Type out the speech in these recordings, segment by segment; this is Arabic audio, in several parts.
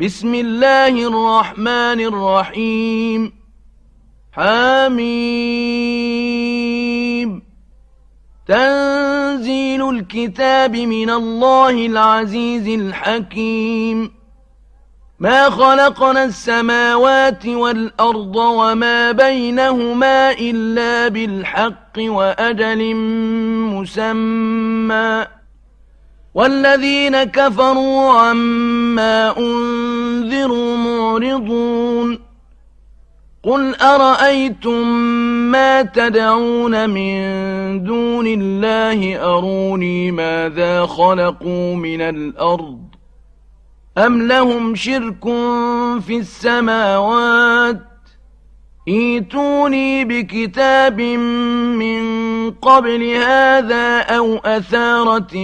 بسم الله الرحمن الرحيم حميم تنزيل الكتاب من الله العزيز الحكيم ما خلقنا السماوات والأرض وما بينهما إلا بالحق وأجل مسمى والذين كفروا عما أنذروا معرضون قل أرأيتم ما تدعون من دون الله أروني ماذا خلقوا من الأرض أم لهم شرك في السماوات ائتوني بكتاب من قبل هذا أو أثارة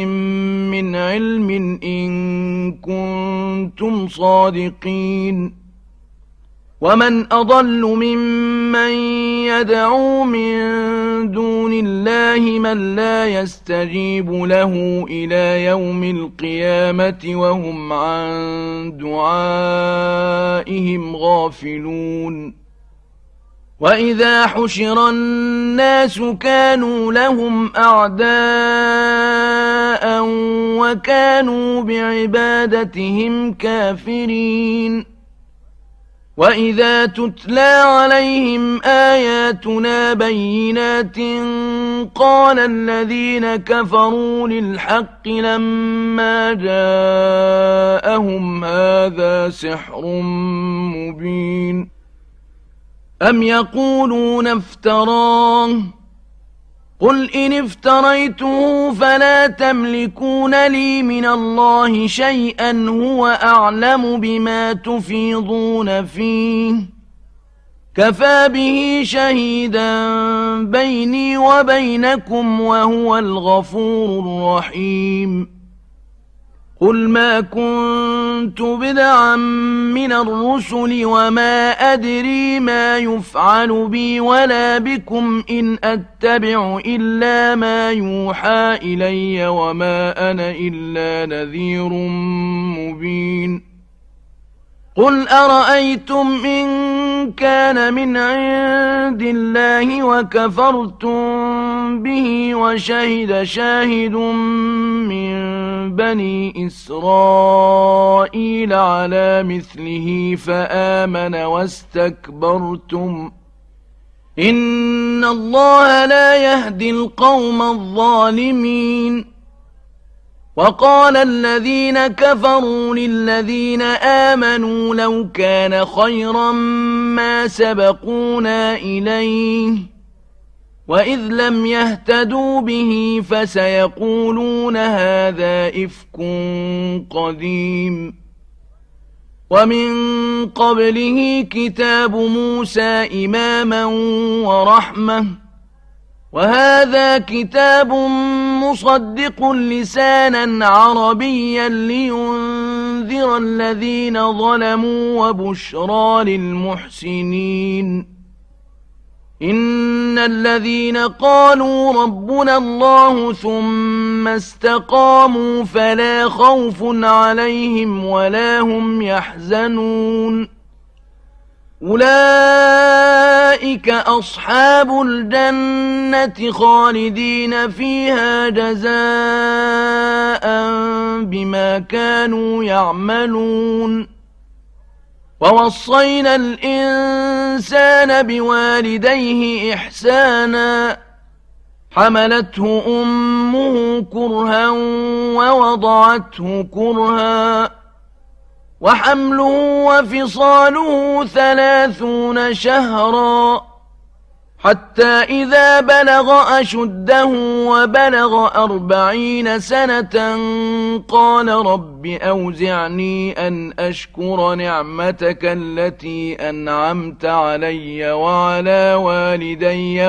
من علم إن كنتم صادقين ومن أضل ممن يدعو من دون الله من لا يستجيب له إلى يوم القيامة وهم عن دعائهم غافلون وإذا حشر الناس كانوا لهم أعداء وكانوا بعبادتهم كافرين وإذا تتلى عليهم آياتنا بينات قال الذين كفروا للحق لما جاءهم هذا سحر مبين أم يقولون افتراه قل إن افتريته فلا تملكون لي من الله شيئا هو أعلم بما تفيضون فيه كفى به شهيدا بيني وبينكم وهو الغفور الرحيم قل ما كنت بدعا من الرسل وما أدري ما يفعل بي ولا بكم إن أتبع إلا ما يوحى إلي وما أنا إلا نذير مبين قل أرأيتم إن كان من عند الله وكفرتم به وشهد شاهد من بني إسرائيل على مثله فآمن واستكبرتم إن الله لا يهدي القوم الظالمين وقال الذين كفروا للذين آمنوا لو كان خيرا ما سبقونا إليه وإذ لم يهتدوا به فسيقولون هذا إفك قديم ومن قبله كتاب موسى إماما ورحمة وهذا كتاب مصدق لسانا عربيا لينذر الذين ظلموا وبشرى للمحسنين إن الذين قالوا ربنا الله ثم استقاموا فلا خوف عليهم ولا هم يحزنون أولئك أصحاب الجنة خالدين فيها جزاء بما كانوا يعملون ووصينا الإنسان بوالديه إحسانا حملته أمه كرها ووضعته كرها وحمله وفصاله 30 شهرا حتى إذا بلغ أشده وبلغ 40 سنة قال رب أوزعني أن أشكر نعمتك التي أنعمت علي وعلى والدي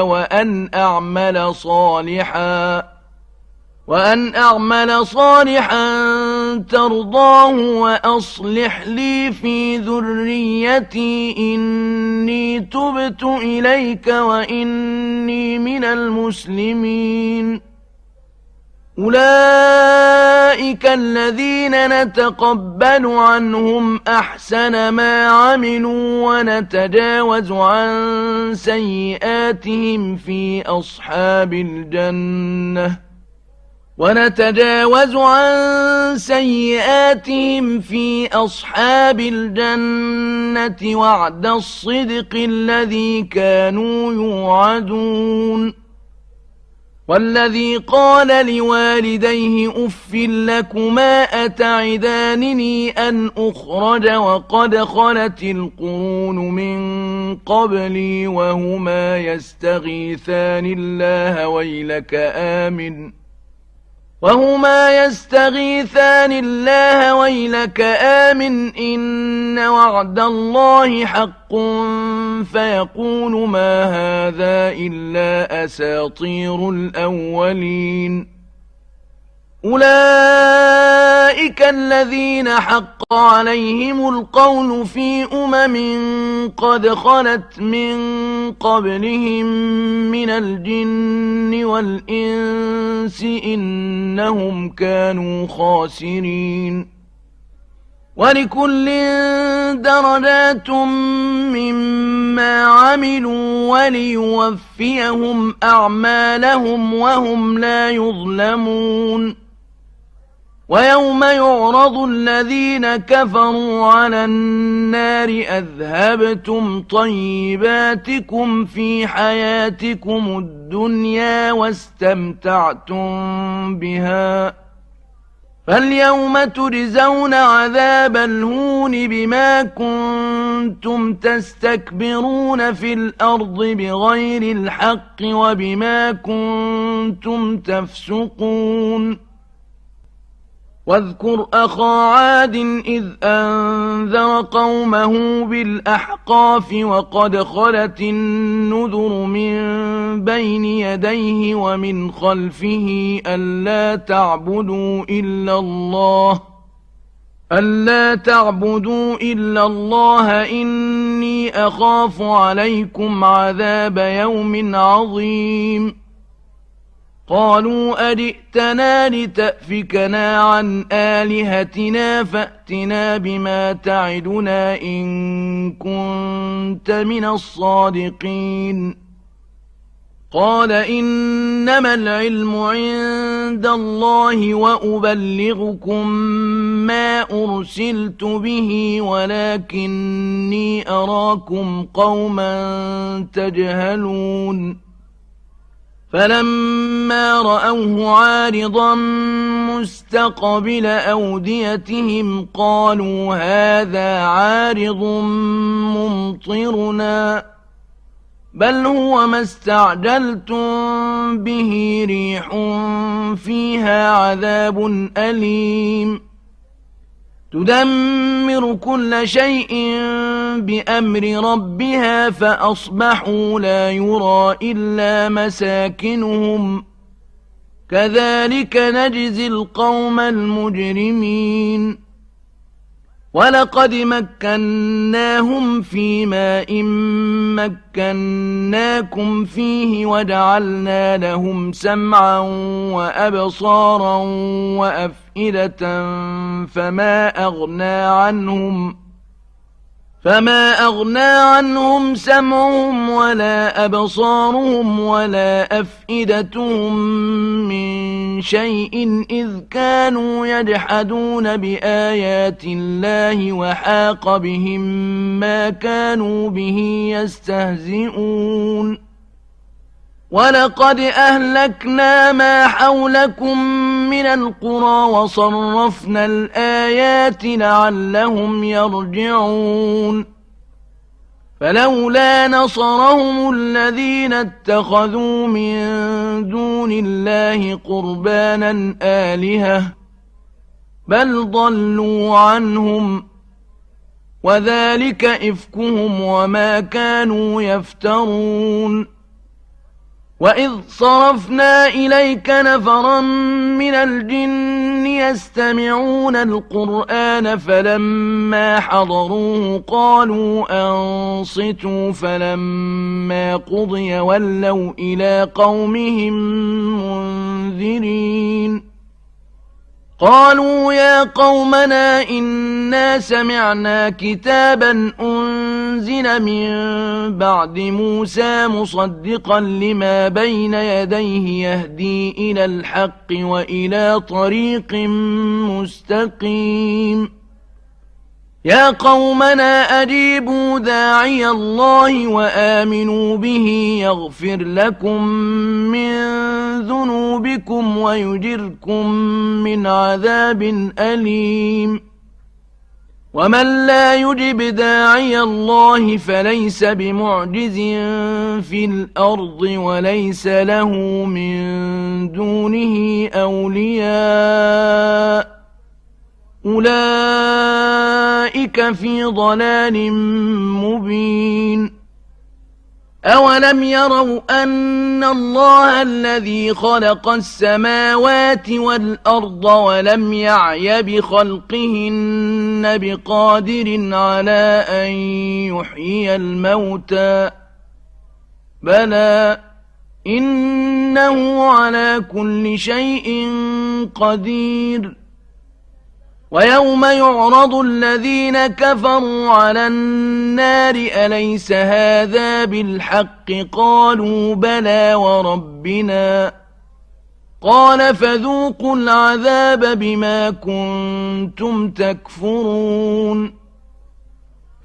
وأن أعمل صالحا ترضاه وأصلح لي في ذريتي إني تبت إليك وإني من المسلمين أولئك الذين نتقبل عنهم أحسن ما عملوا ونتجاوز عن سيئاتهم في أصحاب الجنة وعد الصدق الذي كانوا يوعدون والذي قال لوالديه أف لكما أتعدانني أن أخرج وقد خلت القرون من قبلي وهما يستغيثان الله ويلك آمن إن وعد الله حق فيقول ما هذا إلا أساطير الأولين أولئك الذين حق عليهم القول في قد خلت من قبلهم من الجن والإنس إنهم كانوا خاسرين ولكل درجات مما عملوا وليوفيهم أعمالهم وهم لا يظلمون ويوم يعرض الذين كفروا على النار أذهبتم طيباتكم في حياتكم الدنيا واستمتعتم بها فاليوم تجزون عذاب الهون بما كنتم تستكبرون في الأرض بغير الحق وبما كنتم تفسقون واذكر أخا عاد إذ أنذر قومه بالأحقاف وقد خلت النذر من بين يديه ومن خلفه ألا تعبدوا إلا الله إني أخاف عليكم عذاب يوم عظيم قالوا أجئتنا لتأفكنا عن آلهتنا فأتنا بما تعدنا إن كنت من الصادقين قال إنما العلم عند الله وأبلغكم ما أرسلت به ولكني أراكم قوما تجهلون فلما رأوه عارضا مستقبل أوديتهم قالوا هذا عارض ممطرنا بل هو ما استعجلتم به ريح فيها عذاب أليم تدمر كل شيء بأمر ربها فأصبحوا لا يرى إلا مساكنهم كذلك نجزي القوم المجرمين ولقد مكناهم في ماء مكناكم فيه وجعلنا لهم سمعا وأبصارا وأفئدة فما أغنى عنهم سمعهم ولا أبصارهم ولا أفئدتهم من شيء إذ كانوا يجحدون بآيات الله وحاق بهم ما كانوا به يستهزئون ولقد أهلكنا ما حولكم من القرى وصرفنا الآيات لعلهم يرجعون فلولا نصرهم الذين اتخذوا من دون الله قربانا آلهة بل ضلوا عنهم وذلك إفكهم وما كانوا يفترون وإذ صرفنا إليك نفرا من الجن يستمعون القرآن فلما حضروه قالوا أنصتوا فلما قضي ولوا إلى قومهم منذرين قالوا يا قومنا إنا سمعنا كتابا أنزل من بعد موسى مصدقا لما بين يديه يهدي إلى الحق وإلى طريق مستقيم يا قومنا أجيبوا داعي الله وآمنوا به يغفر لكم من ذنوبكم ويجركم من عذاب أليم ومن لا يجب داعي الله فليس بمعجز في الأرض وليس له من دونه أولياء أولئك في ضلال مبين أولم يروا أن الله الذي خلق السماوات والأرض ولم يعي بخلقهن بقادر على أن يحيي الموتى بلى إنه على كل شيء قدير ويوم يعرض الذين كفروا على النار أليس هذا بالحق قالوا بلى وربنا قال فذوقوا العذاب بما كنتم تكفرون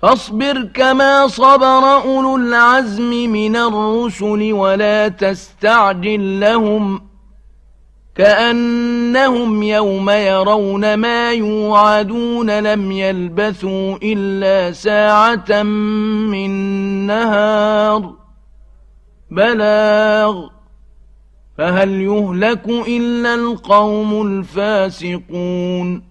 فاصبر كما صبر أولو العزم من الرسل ولا تستعجل لهم كأنهم يوم يرون ما يوعدون لم يلبثوا إلا ساعة من نهار بلاغ فهل يهلك إلا القوم الفاسقون